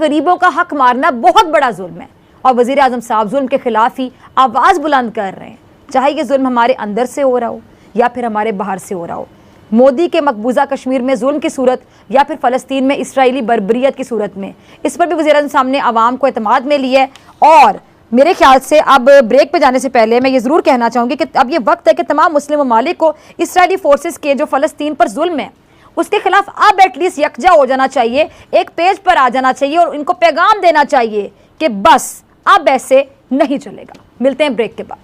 गरीबों का हक मारना बहुत बड़ा जुल्म है और वज़ीर आज़म साहब जुल्म के खिलाफ ही आवाज़ बुलंद कर रहे हैं, चाहे ये जुल्म हमारे अंदर से हो रहा हो या फिर हमारे बाहर से हो रहा हो। मोदी के मकबूजा कश्मीर में जुल्म की सूरत या फिर फ़लस्तीन में इसराइली बर्बरियत की सूरत में, इस पर भी वज़ीर आज़म साहब ने आवाम को एतमाद में लिया है। और मेरे ख्याल से अब ब्रेक पे जाने से पहले मैं ये ज़रूर कहना चाहूँगी कि अब ये वक्त है कि तमाम मुस्लिम ममालिक को इसराइली फोर्सेस के जो फ़लस्तीन पर जुल्म है उसके खिलाफ अब एटलीस्ट यकजा हो जाना चाहिए, एक पेज पर आ जाना चाहिए और इनको पैगाम देना चाहिए कि बस अब ऐसे नहीं चलेगा। मिलते हैं ब्रेक के बाद।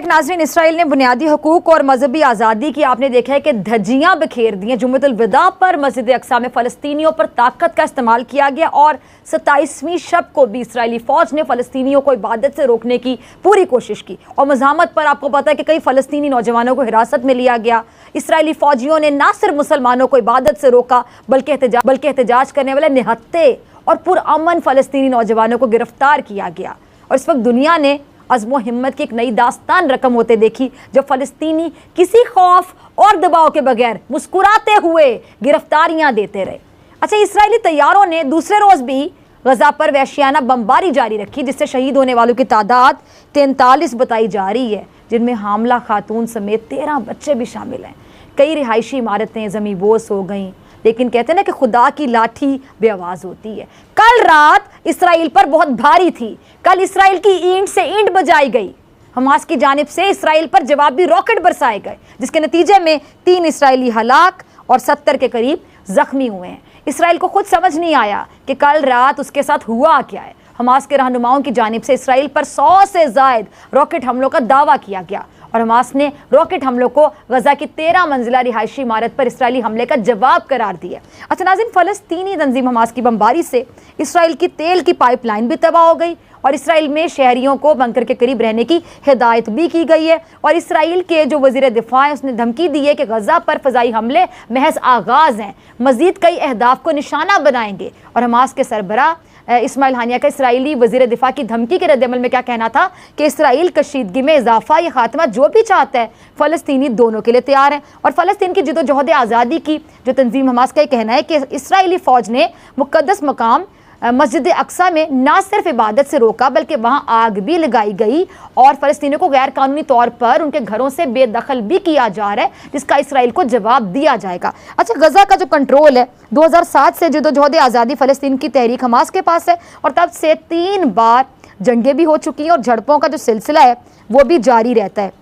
नाज़रीन, इसराइल ने बुनियादी हकूक और मजहबी आज़ादी की आपने देखा है कि धज्जियां बिखेर दी हैं। जुम्मतुल विदा पर मस्जिद अक्सा में फ़लस्तीनियों पर ताकत का इस्तेमाल किया गया और 27वीं शब को भी इसराइली फ़ौज ने फ़लस्तीनियों को इबादत से रोकने की पूरी कोशिश की और मज़ामत पर आपको पता है कि कई फ़लस्तीनी नौजवानों को हिरासत में लिया गया। इसराइली फ़ौजियों ने न सिर्फ मुसलमानों को इबादत से रोका बल्कि एहतजाज करने वाले निहत्ते और पुरअमन फ़लस्तीनी नौजवानों को गिरफ्तार किया गया। और इस वक्त दुनिया ने अज़्म व हिम्मत की एक नई दास्तान रकम होते देखी जब फ़लस्तीनी किसी खौफ और दबाव के बगैर मुस्कुराते हुए गिरफ्तारियां देते रहे। अच्छा, इसराइली तैयारों ने दूसरे रोज़ भी गज़ा पर वहशियाना बमबारी जारी रखी जिससे शहीद होने वालों की तादाद 43 बताई जा रही है, जिनमें हामला खातून समेत 13 बच्चे भी शामिल हैं। कई रिहायशी इमारतें ज़मींबोस हो गईं, लेकिन कहते हैं ना कि खुदा की लाठी बेआवाज़ होती है। कल रात इसराइल पर बहुत भारी थी। कल इसराइल की ईंट से ईंट बजाई गई। हमास की जानिब से इसराइल पर जवाबी रॉकेट बरसाए गए जिसके नतीजे में 3 इसराइली हलाक और 70 के करीब जख्मी हुए हैं। इसराइल को खुद समझ नहीं आया कि कल रात उसके साथ हुआ क्या है। हमास के रहनुमाओं की जानिब से इसराइल पर 100 से ज़ायद रॉकेट हमलों का दावा किया गया और हमास ने रॉकेट हमलों को गज़ा की 13 मंजिला रिहायशी इमारत पर इसराइली हमले का जवाब करार दिया। अच्छा नाज़रीन, फ़लस्तीनी तंजीम हमास की बमबारी से इसराइल की तेल की पाइपलाइन भी तबाह हो गई और इसराइल में शहरियों को बंकर के करीब रहने की हिदायत भी की गई है। और इसराइल के जो वज़ीर दिफा है उसने धमकी दी है कि गज़ा पर फ़ज़ाई हमले महज आगाज़ हैं, मज़ीद कई अहदाफ को निशाना बनाएंगे। और हमास के सरबरा इस्माइल हानिया का इसराइली वज़ीर दिफा की धमकी के रद्द अमल में क्या कहना था कि इसराइल कशीदगी में इजाफा या खात्मा जो भी चाहता है फ़लस्तीनी दोनों के लिए तैयार हैं। और फ़लस्तीन की जदोजहद आज़ादी की जो तंजीम हमास का कहना है कि इसराइली फ़ौज ने मुक़द्दस मकाम मस्जिद अक्सा में ना सिर्फ इबादत से रोका बल्कि वहाँ आग भी लगाई गई और फ़लस्तीनियों को गैर कानूनी तौर पर उनके घरों से बेदखल भी किया जा रहा है जिसका इसराइल को जवाब दिया जाएगा। अच्छा, गज़ा का जो कंट्रोल है 2007 से जदोजहद आज़ादी फ़लस्तीन की तहरीक हमास के पास है और तब से 3 बार जंगें भी हो चुकी हैं और झड़पों का जो सिलसिला है वो भी जारी रहता है।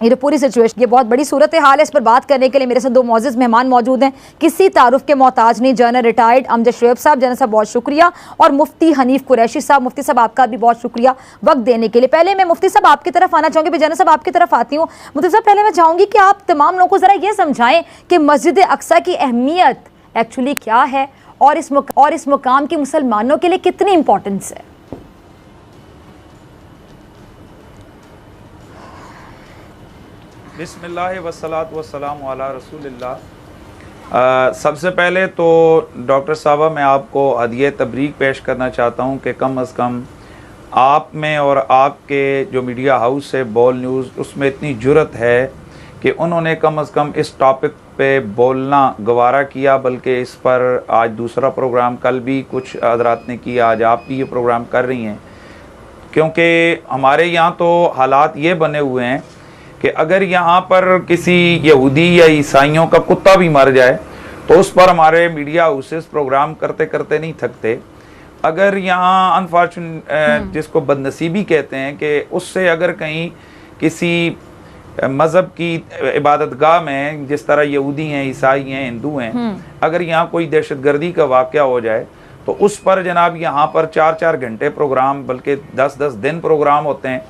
ये पूरी सिचुएशन, ये बहुत बड़ी सूरत हाल है। इस पर बात करने के लिए मेरे साथ 2 मौजूद मेहमान मौजूद हैं, किसी तारुफ के मोहताज नहीं, जनरल रिटायर्ड अमजद शुएब साहब। जनरल साहब बहुत शुक्रिया। और मुफ्ती हनीफ कुरैशी साहब। मुफ्ती साहब आपका भी बहुत शुक्रिया वक्त देने के लिए। पहले मैं मुफ्ती साहब आपकी तरफ आना चाहूँगी, फिर जनरल साहब आपकी तरफ आती हूँ। मुफ्ती साहब, पहले मैं चाहूँगी कि आप तमाम लोगों को ज़रा ये समझाएँ कि मस्जिद अक्सा की अहमियत एक्चुअली क्या है और इस मुकाम की मुसलमानों के लिए कितनी इंपॉर्टेंस है। बिस्मिल्लाह वस्सलातु वस्सलामु अला रसूलिल्लाह। सबसे पहले तो डॉक्टर साहबा मैं आपको हदिया तबरीक पेश करना चाहता हूँ कि कम अज़ कम आप में और आपके जो मीडिया हाउस है बॉल न्यूज़, उसमें इतनी जुर्रत है कि उन्होंने कम अज़ कम इस टॉपिक पे बोलना गवारा किया। बल्कि इस पर आज दूसरा प्रोग्राम, कल भी कुछ हज़रात ने किया, आज आप भी ये प्रोग्राम कर रही हैं। क्योंकि हमारे यहाँ तो हालात ये बने हुए हैं कि अगर यहाँ पर किसी यहूदी या ईसाइयों का कुत्ता भी मर जाए तो उस पर हमारे मीडिया हाउसेस प्रोग्राम करते करते नहीं थकते। अगर यहाँ अनफॉर्चुनेट जिसको बदनसीबी कहते हैं कि उससे अगर कहीं किसी मज़हब की इबादतगाह में, जिस तरह यहूदी हैं, ईसाई हैं, हिंदू हैं, अगर यहाँ कोई दहशतगर्दी का वाक़या हो जाए तो उस पर जनाब यहाँ पर 4-4 घंटे प्रोग्राम, बल्कि 10-10 दिन प्रोग्राम होते हैं।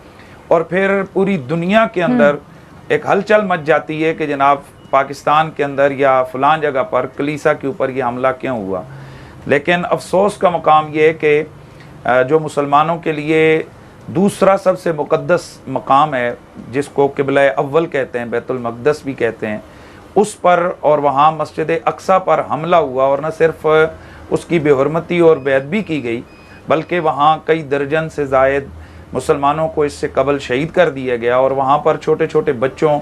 और फिर पूरी दुनिया के अंदर एक हलचल मच जाती है कि जनाब पाकिस्तान के अंदर या फ़लाँ जगह पर कलीसा के ऊपर ये हमला क्यों हुआ। लेकिन अफसोस का मकाम ये है कि जो मुसलमानों के लिए दूसरा सबसे मुक़द्दस मकाम है, जिसको क़िबला अव्वल कहते हैं, बैतुल मक़दस भी कहते हैं, उस पर और वहाँ मस्जिद अक्सा पर हमला हुआ और न सिर्फ उसकी बेहुरमती और बेअदबी की गई बल्कि वहाँ कई दर्जन से ज़ायद मुसलमानों को इससे कबल शहीद कर दिया गया, और वहाँ पर छोटे छोटे बच्चों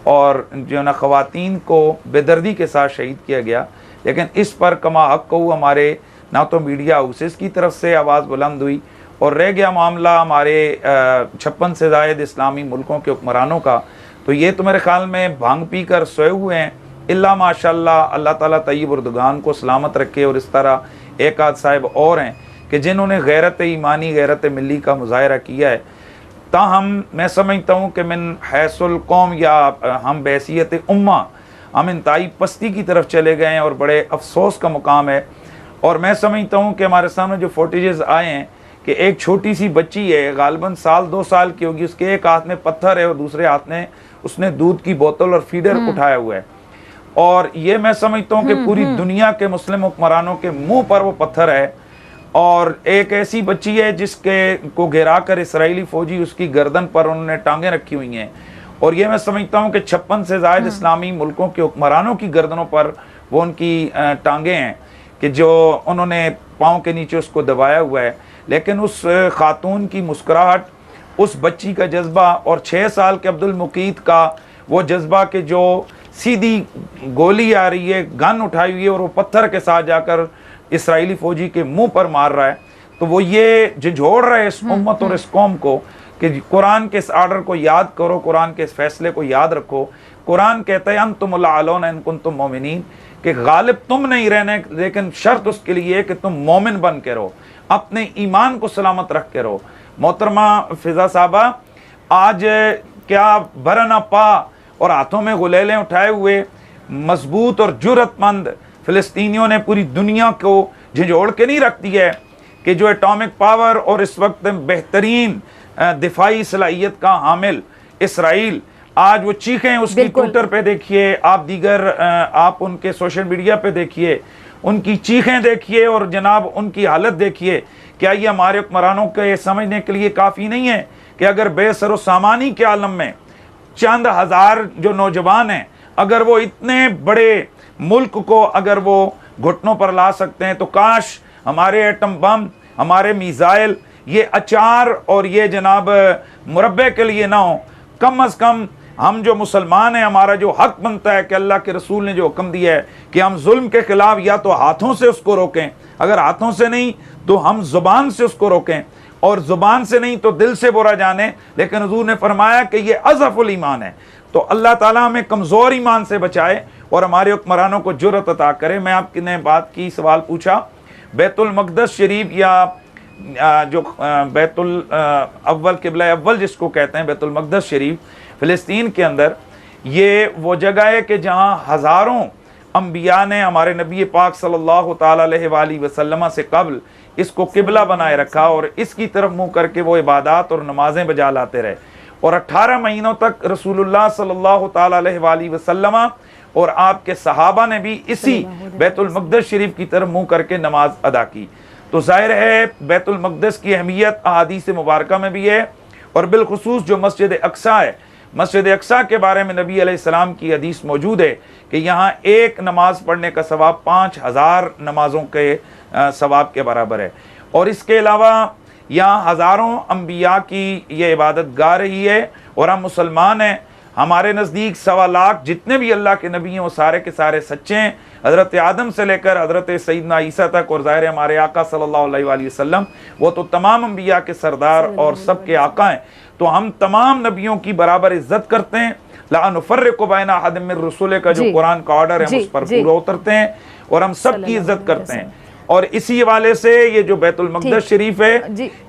और जो ना ख़वातीन को बेदर्दी के साथ शहीद किया गया। लेकिन इस पर कमा हक को हमारे ना तो मीडिया हाउसेस की तरफ से आवाज़ बुलंद हुई, और रह गया मामला हमारे 56 से ज़ायद इस्लामी मुल्कों के हुक्मरानों का, तो ये तो मेरे ख़्याल में भांग पी कर सोए हुए हैं। इल्ला माशाल्लाह, अल्लाह ताला तय्यब उर्दगान को सलामत रखे। और इस तरह एक आध साहिब और हैं कि जिन्होंने गैरत ईमानी, गैरत मिली का मुजाहरा किया है। ताहम मैं समझता हूँ कि मिन हैसुल कौम, या हम बैसियत उम्मा हम इंतहाई पस्ती की तरफ चले गए हैं, और बड़े अफसोस का मुकाम है। और मैं समझता हूँ कि हमारे सामने जो फुटेजेस आए हैं कि एक छोटी सी बच्ची है, गालिबन 1-2 साल की होगी, उसके एक हाथ में पत्थर है और दूसरे हाथ में उसने दूध की बोतल और फीडर उठाया हुआ है। और ये मैं समझता हूँ कि पूरी दुनिया के मुस्लिम हुक्मरानों के मुंह पर वो पत्थर है। और एक ऐसी बच्ची है जिसके को गिरा कर इसराइली फौजी उसकी गर्दन पर उन्होंने टांगें रखी हुई हैं। और ये मैं समझता हूँ कि 56 से ज़ायद इस्लामी मुल्कों के हुक्मरानों की गर्दनों पर वो उनकी टांगें हैं कि जो उन्होंने पाँव के नीचे उसको दबाया हुआ है। लेकिन उस खातून की मुस्कुराहट, उस बच्ची का जज्बा, और 6 साल के अब्दुल मुकीत का वो जज्बा कि जो सीधी गोली आ रही है, गन उठाई हुई है, और वो पत्थर के साथ जाकर इसराइली फौजी के मुंह पर मार रहा है, तो वो ये झंझोड़ रहा है इस उम्मत और इस कौम को कि कुरान के इस आर्डर को याद करो, कुरान के इस फैसले को याद रखो। कुरान कहता है अंतुमुल आलौन इन कुंतुम मोमिनीन, कि गालिब तुम नहीं रहने, लेकिन शर्त उसके लिए कि तुम मोमिन बन के रहो, अपने ईमान को सलामत रख के रहो। मोहतरमा फिजा साहबा, आज क्या भरना पा और हाथों में गुलेलें उठाए हुए मजबूत और जुर्रतमंद फ़िलिस्तीनियों ने पूरी दुनिया को झंझोड़ के नहीं रख दिया है कि जो एटॉमिक पावर और इस वक्त बेहतरीन दिफाई सलाहियत का हामिल इसराइल, आज वो चीखें उसकी ट्विटर पे देखिए, आप दीगर आप उनके सोशल मीडिया पे देखिए, उनकी चीखें देखिए और जनाब उनकी हालत देखिए। क्या ये हमारे हुक्मरानों के समझने के लिए काफ़ी नहीं है कि अगर बेसरो सामानी के आलम में चंद हज़ार जो नौजवान हैं, अगर वो इतने बड़े मुल्क को अगर वो घुटनों पर ला सकते हैं, तो काश हमारे एटम बम, हमारे मिसाइल, ये अचार और ये जनाब मुरब्बे के लिए ना हो। कम अज़ कम हम जो मुसलमान हैं, हमारा जो हक बनता है कि अल्लाह के रसूल ने जो हुक्म दिया है कि हम जुल्म के खिलाफ या तो हाथों से उसको रोकें, अगर हाथों से नहीं तो हम ज़ुबान से उसको रोकें, और ज़ुबान से नहीं तो दिल से बुरा जाने। लेकिन हुज़ूर ने फरमाया कि ये अज़फ़ुल ईमान है। तो अल्लाह ताला हमें कमज़ोर ईमान से बचाए और हमारे हुक्मरानों को जुर्रत अता करे। मैं आपने बात की, सवाल पूछा बैतुल मक़दस शरीफ, या जो बैतुल अव्वल क़िबला अव्वल जिसको कहते हैं बैतुल मक़दस शरीफ फ़िलिस्तीन के अंदर, ये वो जगह है कि जहाँ हज़ारों अम्बिया ने हमारे नबी पाक सल्लल्लाहु ताला अलैहि वसल्लम से कबल इसको किबला बनाए रखा, और इसकी तरफ मुँह करके वो इबादत और नमाजें बजा लाते रहे। और 18 महीनों तक रसूलुल्लाह सल्लल्लाहु ताला अलैहि वसल्लम और आपके सहाबा ने भी इसी बैतुल मक़दस शरीफ की तरफ मुँह करके नमाज अदा की। तो जाहिर है बैतुल मक़दस की अहमियत अहादीस मुबारका में भी है, और बिलखुसूस जो मस्जिद अक्सा है, मस्जिद अक्सा के बारे में नबी अलैहिस्सलाम की हदीस मौजूद है कि यहाँ एक नमाज पढ़ने का सवाब 5000 नमाजों के सवाब के बराबर है। और इसके अलावा यहाँ हज़ारों अम्बिया की ये इबादत गा रही है, और हम मुसलमान हैं। हमारे नज़दीक 1.25 लाख जितने भी अल्लाह के नबी हैं वो सारे के सारे सच्चे हैं, हज़रत आदम से लेकर हज़रत सैयदना ईसा तक। और ज़ाहिर हमारे आका सल्लल्लाहु अलैहि वसल्लम वो तो तमाम अम्बिया के सरदार और सबके आका हैं। तो हम तमाम नबियों की बराबर इज्जत करते हैं। ला नुफ़र्रिक़ु बैना अहदिम मिर रुसूलिही का जो कुरान का ऑर्डर है हम उस पर पूरा उतरते हैं, और हम सब की इज्जत करते हैं। और इसी हवाले से ये जो बैतुल मक़दस शरीफ है,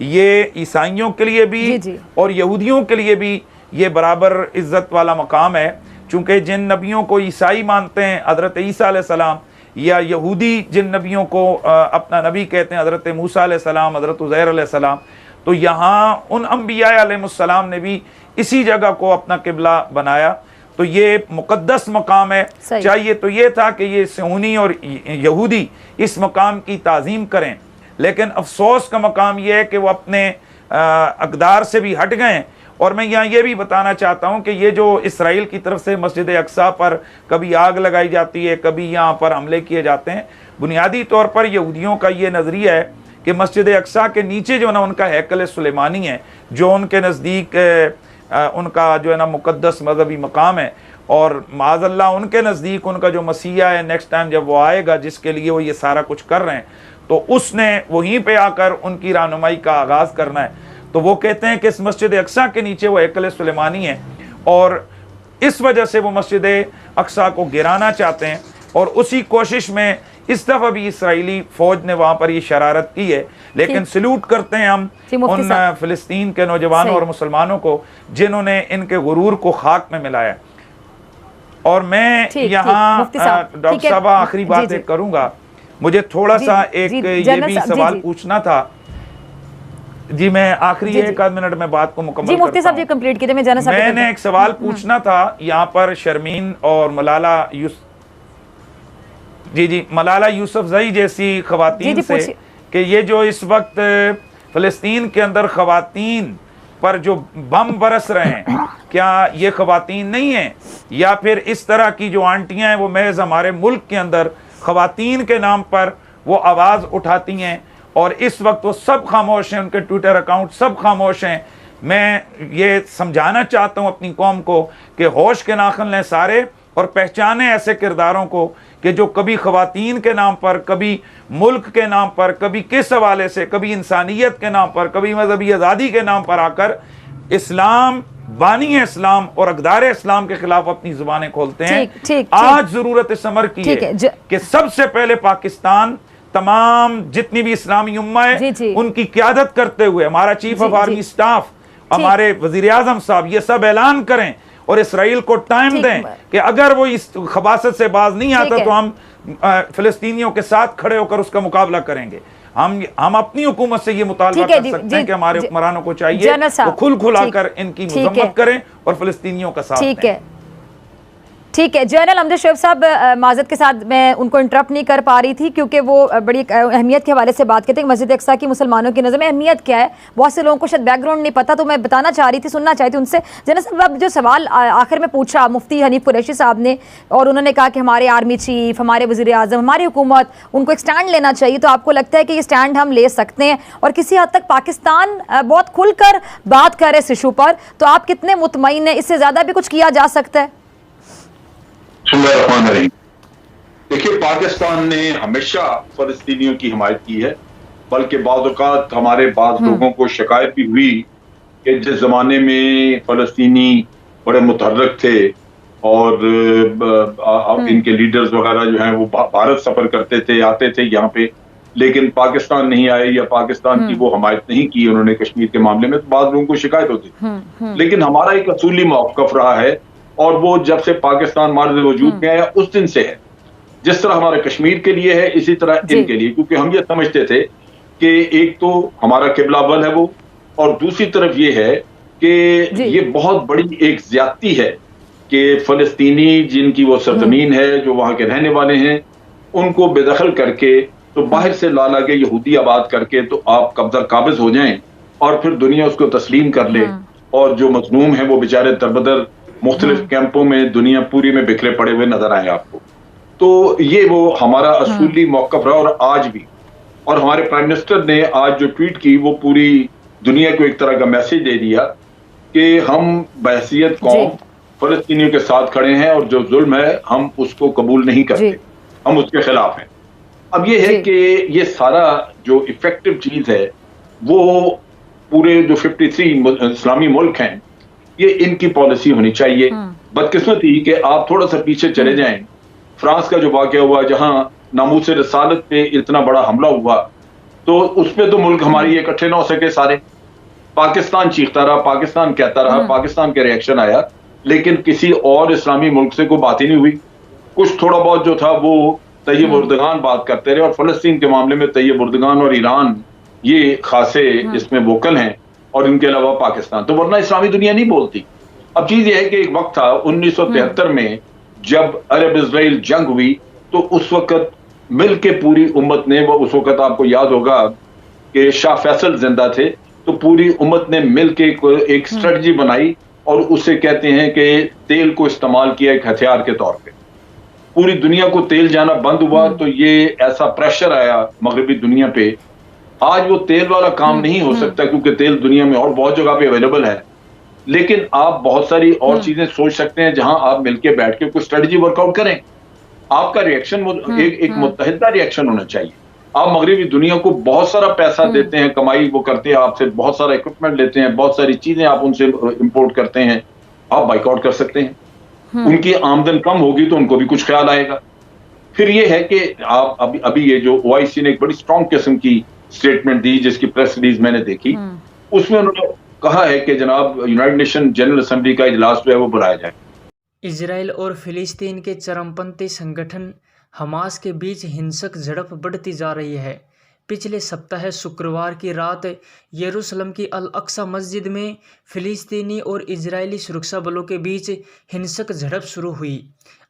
ये ईसाइयों के लिए भी और यहूदियों के लिए भी ये बराबर इज्जत वाला मकाम है। चूँकि जिन नबियों को ईसाई मानते हैं हज़रत ईसा अलैहिस्सलाम, या यहूदी जिन नबियों को अपना नबी कहते हैं हज़रत मूसा अलैहिस्सलाम, हज़रत उज़ैर अलैहिस्सलाम, तो यहाँ उन अम्बिया अलैहिमुस्सलाम ने भी इसी जगह को अपना किबला बनाया। तो ये मुक़द्दस मकाम है। चाहिए तो ये था कि ये सुन्नी और यहूदी इस मकाम की ताज़ीम करें, लेकिन अफसोस का मकाम ये है कि वो अपने अक़दार से भी हट गए। और मैं यहाँ ये भी बताना चाहता हूँ कि ये जो इसराइल की तरफ से मस्जिद अक्सा पर कभी आग लगाई जाती है, कभी यहाँ पर हमले किए जाते हैं, बुनियादी तौर पर यहूदियों का ये नज़रिया है कि मस्जिद अक्सा के नीचे जो है ना उनका हैकल सुलेमानी है, जो उनके नज़दीक उनका जो है ना मुक़द्दस मज़हबी मकाम है, और माज़अल्लाह उनके नज़दीक उनका जो मसीहा है नेक्स्ट टाइम जब वो आएगा, जिसके लिए वो ये सारा कुछ कर रहे हैं, तो उसने वहीं पे आकर उनकी रहनुमाई का आगाज़ करना है। तो वो कहते हैं कि इस मस्जिद अक्सा के नीचे वो हैकल सुलेमानी है, और इस वजह से वो मस्जिद अक्सा को गिराना चाहते हैं। और उसी कोशिश में इस दफ़ा भी इसराइली फ़ौज ने वहाँ पर ये शरारत की है। लेकिन सल्यूट करते हैं हम उन फ़िलिस्तीन के नौजवानों और मुसलमानों को जिन्होंने इनके गुरूर को खाक में मिलाया। और मैं यहाँ डॉक्टर साहब आखिरी बात एक करूँगा, मुझे थोड़ा सा एक ये भी सवाल पूछना था जी, मैं आखिरी एक आध मिनट में बात को मुकम्मल मुफ्ती साहब जी कंप्लीट कीजिए। मैंने एक सवाल पूछना था यहाँ पर शर्मीन और मलाला यूसुफजई जैसी खवातीन से कि ये जो इस वक्त फ़लस्तीन के अंदर खवातीन पर जो बम बरस रहे हैं, क्या ये खवातीन नहीं है, या फिर इस तरह की जो आंटियां हैं वो महज हमारे मुल्क के अंदर खवातीन के नाम पर वो आवाज़ उठाती हैं और इस वक्त वो सब खामोश हैं, उनके ट्विटर अकाउंट सब खामोश हैं। मैं ये समझाना चाहता हूँ अपनी कौम को कि होश के नाखन लें सारे और पहचाने ऐसे किरदारों को कि जो कभी खवातीन के नाम पर, कभी मुल्क के नाम पर, कभी किस हवाले से, कभी इंसानियत के नाम पर, कभी मजहबी आज़ादी के नाम पर आकर इस्लाम, बानी इस्लाम और अकदार इस्लाम के खिलाफ अपनी जुबानें खोलते हैं। आज जरूरत इस अमर की है कि सबसे पहले पाकिस्तान तमाम जितनी भी इस्लामी उम्मा है उनकी क़यादत करते हुए हमारा चीफ ऑफ आर्मी स्टाफ, हमारे वज़ीर आज़म साहब ये सब ऐलान करें और इसराइल को टाइम दें कि अगर वो इस खबासत से बाज नहीं आता तो हम फिलिस्तीनियों के साथ खड़े होकर उसका मुकाबला करेंगे। हम अपनी हुकूमत से ये मुतालबा कर सकते हैं कि हमारे हुक्मरानों को चाहिए वो खुलाकर इनकी मजम्मत करें और फिलिस्तीनियों का साथ दें। ठीक है जनरल अमजद शोएब साहब, माज़रत के साथ मैं उनको इंटरप्ट नहीं कर पा रही थी क्योंकि वो बड़ी अहमियत के हवाले से बात करते हैं कि मस्जिद अक्सा की मुसलमानों की नज़र में अहमियत क्या है। बहुत से लोगों को शायद बैकग्राउंड नहीं पता, तो मैं बताना चाह रही थी, सुनना चाहती थी उनसे। जनरल साहब जो सवाल आखिर में पूछा मुफ्ती हनीफ कुरैशी साहब ने, और उन्होंने कहा कि हमारे आर्मी चीफ, हमारे वज़ीर आज़म, हमारी हुकूमत, उनको एक स्टैंड लेना चाहिए, तो आपको लगता है कि ये स्टैंड हम ले सकते हैं? और किसी हद तक पाकिस्तान बहुत खुलकर बात करे इस इशू पर, तो आप कितने मुतमईन हैं, इससे ज़्यादा भी कुछ किया जा सकता है? देखिए, पाकिस्तान ने हमेशा फलस्तीनियों की हिमायत की है, बल्कि बाद औक़ात हमारे बाद लोगों को शिकायत भी हुई कि जिस जमाने में फलस्तीनी बड़े मुतहर्रिक थे और इनके लीडर्स वगैरह जो हैं वो भारत सफर करते थे, आते थे यहाँ पे, लेकिन पाकिस्तान नहीं आए या पाकिस्तान की वो हिमायत नहीं की उन्होंने कश्मीर के मामले में, तो बाद लोगों को शिकायत होती थी। लेकिन हमारा एक असूली मौक़िफ़ रहा है और वो जब से पाकिस्तान मार्ज़ वजूद में आया उस दिन से है। जिस तरह हमारे कश्मीर के लिए है इसी तरह इनके लिए, क्योंकि हम ये समझते थे कि एक तो हमारा किबला बल है वो, और दूसरी तरफ ये है कि ये बहुत बड़ी एक ज्यादती है कि फलस्तीनी जिनकी वो सरजमीन है, जो वहाँ के रहने वाले हैं, उनको बेदखल करके तो बाहर से ला ला के यहूदी आबाद करके तो आप कब्जा काबिज हो जाएं और फिर दुनिया उसको तस्लीम कर ले, और जो मजलूम है वो बेचारे दरबदर मुख्तलिफ कैंपों में दुनिया पूरी में बिखरे पड़े हुए नजर आए आपको। तो ये वो हमारा असूली मौक़िफ़ रहा और आज भी। और हमारे प्राइम मिनिस्टर ने आज जो ट्वीट की वो पूरी दुनिया को एक तरह का मैसेज दे दिया कि हम बहैसियत कौम फलस्तीनियों के साथ खड़े हैं और जो जुल्म है हम उसको कबूल नहीं करते, हम उसके खिलाफ हैं। अब ये है कि ये सारा जो इफेक्टिव चीज है वो पूरे जो 53 इस्लामी मुल्क हैं ये इनकी पॉलिसी होनी चाहिए। बदकिस्मती कि आप थोड़ा सा पीछे चले जाएं, फ्रांस का जो वाक़या हुआ जहां नामूस रसालत पे इतना बड़ा हमला हुआ, तो उसमें तो मुल्क हमारी इकट्ठे ना हो सके सारे। पाकिस्तान चीखता रहा, पाकिस्तान कहता रहा, पाकिस्तान के रिएक्शन आया, लेकिन किसी और इस्लामी मुल्क से कोई बात ही नहीं हुई। कुछ थोड़ा बहुत जो था वो तैयब उर्दगान बात करते रहे, और फलस्तीन के मामले में तैयब उर्दगान और ईरान ये खासे इसमें वोकल हैं, और इनके अलावा पाकिस्तान, तो वरना इस्लामी दुनिया नहीं बोलती। अब चीज ये है कि एक वक्त था 1973 में जब अरब इजराइल जंग हुई, तो उस वक्त मिल के पूरी उम्मत ने, वो उस वक्त आपको याद होगा कि शाह फैसल जिंदा थे, तो पूरी उम्मत ने मिल के एक स्ट्रेटजी बनाई और उसे कहते हैं कि तेल को इस्तेमाल किया एक हथियार के तौर पे। पूरी दुनिया को तेल जाना बंद हुआ, तो ये ऐसा प्रेशर आया मगरबी दुनिया पे आज वो तेल वाला काम नहीं हो सकता क्योंकि तेल दुनिया में और बहुत जगह पे अवेलेबल है, लेकिन आप बहुत सारी और चीजें सोच सकते हैं जहां आप मिलके बैठ के कोई स्ट्रेटजी वर्कआउट करें। आपका रिएक्शन एक मुत्तहिदा रिएक्शन होना चाहिए। आप मगरबी दुनिया को बहुत सारा पैसा देते हैं, कमाई वो करते हैं, आपसे बहुत सारा इक्विपमेंट लेते हैं, बहुत सारी चीजें आप उनसे इंपोर्ट करते हैं, आप बाइकआउट कर सकते हैं। उनकी आमदन कम होगी तो उनको भी कुछ ख्याल आएगा। फिर ये है कि आप अभी ये जो ओआईसी ने एक बड़ी स्ट्रॉन्ग किस्म की स्टेटमेंट दी, जिसकी प्रेस रिलीज मैंने देखी, उसमें उन्होंने कहा है कि जनाब यूनाइटेड नेशन जनरल असेंबली का इजलास जो है वो बुलाया जाए। इजराइल और फिलिस्तीन के चरमपंथी संगठन हमास के बीच हिंसक झड़प बढ़ती जा रही है। पिछले सप्ताह शुक्रवार की रात यरूशलेम की अल अक्सा मस्जिद में फिलिस्तीनी और इजरायली सुरक्षा बलों के बीच हिंसक झड़प शुरू हुई।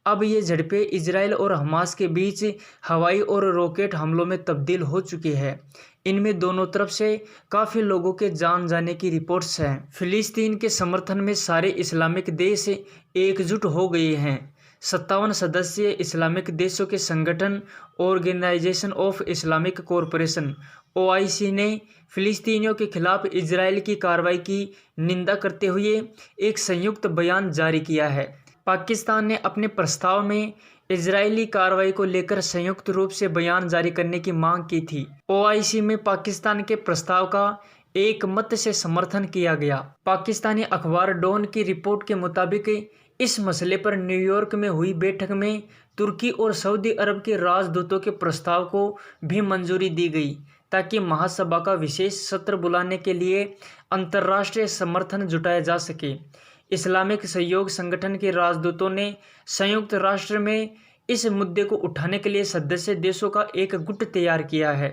अब ये झड़पें इजराइल और हमास के बीच हवाई और रॉकेट हमलों में तब्दील हो चुकी है। इनमें दोनों तरफ से काफ़ी लोगों के जान जाने की रिपोर्ट्स हैं। फिलिस्तीन के समर्थन में सारे इस्लामिक देश एकजुट हो गए हैं। 57 सदस्यीय इस्लामिक देशों के संगठन organisation of Islamic corporation OIC ने फिलिस्तीनियों के खिलाफ इजराइल की कार्रवाई की निंदा करते हुए एक संयुक्त बयान जारी किया है। पाकिस्तान ने अपने प्रस्ताव में इजरायली कार्रवाई को लेकर संयुक्त रूप से बयान जारी करने की मांग की थी। ओआईसी में पाकिस्तान के प्रस्ताव का एक मत से समर्थन किया गया। पाकिस्तानी अखबार डॉन की रिपोर्ट के मुताबिक इस मसले पर न्यूयॉर्क में हुई बैठक में तुर्की और सऊदी अरब के राजदूतों के प्रस्ताव को भी मंजूरी दी गई ताकि महासभा का विशेष सत्र बुलाने के लिए अंतर्राष्ट्रीय समर्थन जुटाया जा सके। इस्लामिक सहयोग संगठन के राजदूतों ने संयुक्त राष्ट्र में इस मुद्दे को उठाने के लिए सदस्य देशों का एक गुट तैयार किया है।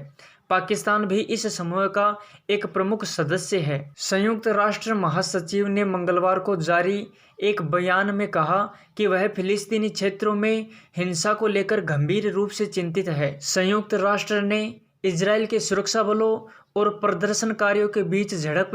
पाकिस्तान भी इस समूह का एक प्रमुख सदस्य है। संयुक्त राष्ट्र महासचिव ने मंगलवार को जारी एक बयान में कहा कि वह फिलिस्तीनी क्षेत्रों में हिंसा को लेकर गंभीर रूप से चिंतित है। संयुक्त राष्ट्र ने इजराइल के सुरक्षा बलों और प्रदर्शनकारियों के बीच झड़प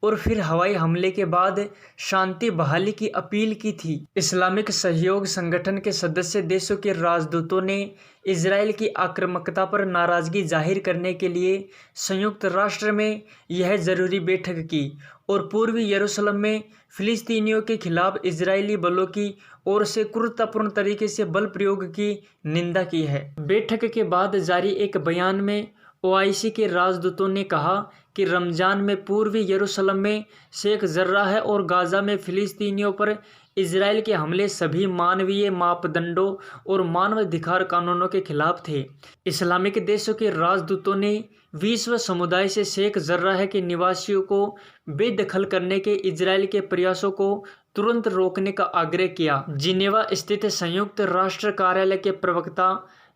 और फिर हवाई हमले के बाद शांति बहाली की अपील की थी। इस्लामिक सहयोग संगठन के सदस्य देशों के राजदूतों ने इजराइल की आक्रामकता पर नाराजगी जाहिर करने के लिए संयुक्त राष्ट्र में यह जरूरी बैठक की और पूर्वी यरूशलेम में फिलिस्तीनियों के खिलाफ इजरायली बलों की ओर से क्रूरतापूर्ण तरीके से बल प्रयोग की निंदा की है। बैठक के बाद जारी एक बयान में ओआईसी के राजदूतों ने कहा कि रमजान में पूर्वी यरूशलेम में शेख जर्राह और गाजा में फिलिस्तीनियों पर इजराइल के हमले सभी मानवीय मापदंडों और मानवाधिकार कानूनों के खिलाफ थे। इस्लामिक देशों के राजदूतों ने विश्व समुदाय से शेख जर्राह के निवासियों को बेदखल करने के इजराइल के प्रयासों को तुरंत रोकने का आग्रह किया। जिनेवा स्थित संयुक्त राष्ट्र कार्यालय के प्रवक्ता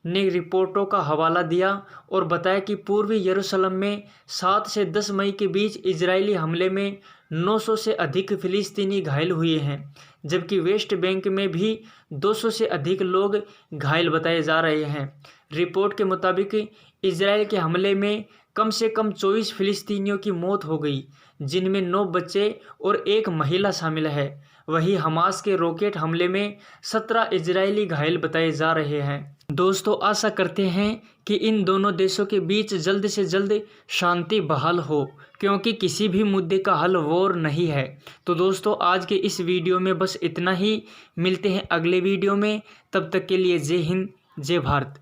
ने रिपोर्टों का हवाला दिया और बताया कि पूर्वी यरूशलेम में 7 से 10 मई के बीच इजरायली हमले में 900 से अधिक फिलिस्तीनी घायल हुए हैं, जबकि वेस्ट बैंक में भी 200 से अधिक लोग घायल बताए जा रहे हैं। रिपोर्ट के मुताबिक इजराइल के हमले में कम से कम 24 फिलिस्तीनियों की मौत हो गई, जिनमें 9 बच्चे और 1 महिला शामिल है। वहीं हमास के रॉकेट हमले में 17 इजरायली घायल बताए जा रहे हैं। दोस्तों, आशा करते हैं कि इन दोनों देशों के बीच जल्द से जल्द शांति बहाल हो, क्योंकि किसी भी मुद्दे का हल वॉर नहीं है। तो दोस्तों, आज के इस वीडियो में बस इतना ही। मिलते हैं अगले वीडियो में, तब तक के लिए जय हिंद, जय भारत।